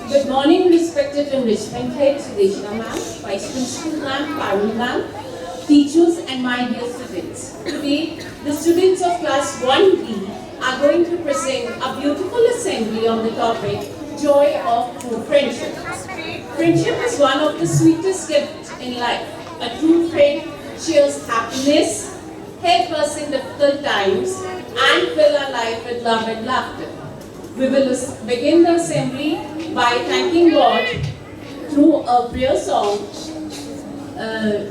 Good morning, respected enrichment head Sudeshna ma'am, Vice Principal ma'am, Parul ma'am, teachers and my dear students. Today, the students of class 1B are going to present a beautiful assembly on the topic Joy of True Friendship. Friendship is one of the sweetest gifts in life. A true friend shares happiness, helps us in difficult times, and fill our life with love and laughter. We will begin the assembly by thanking God through a prayer song.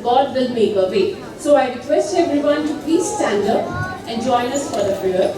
God will make a way. So I request everyone to please stand up and join us for the prayer.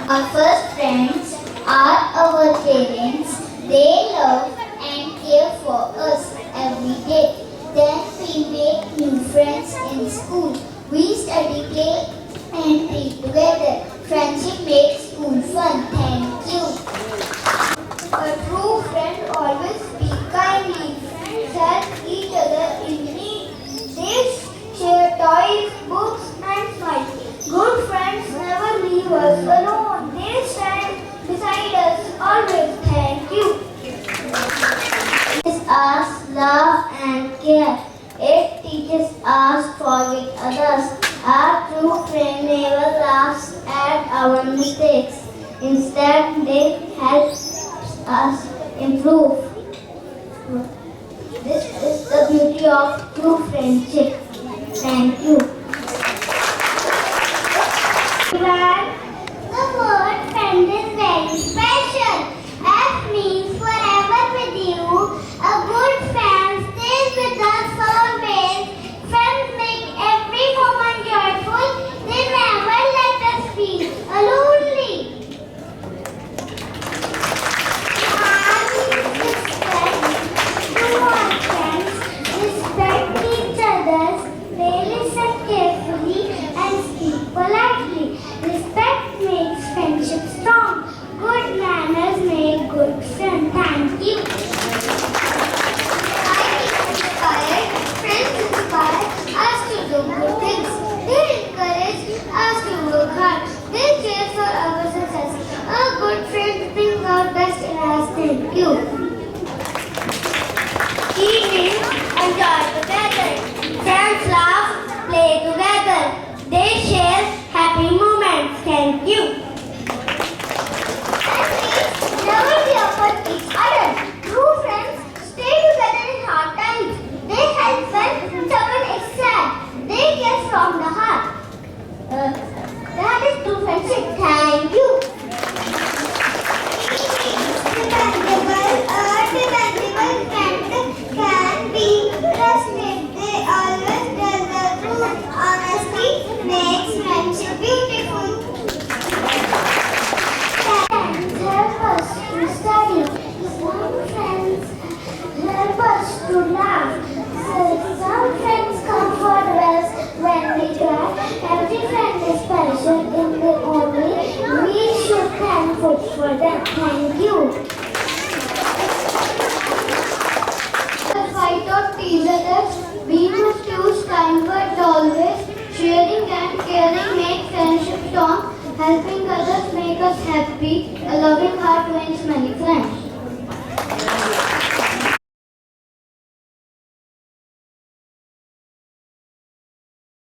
Our first friends are our parents. They love and care for us every day. Then we make new friends in school. We study, play and play together. Friendship makes school fun. Thank you. A true friend always speak kindly. Friends help each other in need. They share toys, books and smiles. Good friends never leave us alone. They stand beside us always. Thank you. It teaches us love and care. It teaches us to forgive others. Our true friend never laughs at our mistakes. Instead, they help us improve. This is the beauty of true friendship. Thank you. The word friend is very special. F means forever with you. A good friend stays with us always. Friends make every moment joyful. They never let us feel lonely. Respect each other. They listen carefully and speak politely. Respect makes friendship strong. Good manners make good friends. Thank you. Friends inspire us to do good things. They encourage us to work hard. They cheer for our success. A good friend brings out best in us. Thank you. Evenings enjoy together. Friends laugh, play together. They share happy moments. Thank you. Friends never give up each other. True friends stay together in hard times. They help when someone is sad. They care from the heart. That is true friendship. Thank you. Dependable friends can be trusted. They always tell the truth. Honesty makes friendship beautiful. Friends help us to study. Some friends help us to laugh. Some friends comfort us when we cry. Every friend is special in their own way. We should thankful for them. Thank you. Fight or tease others, we must use kind words always. Sharing and caring make friendship strong. Helping others make us happy. A loving heart wins many friends.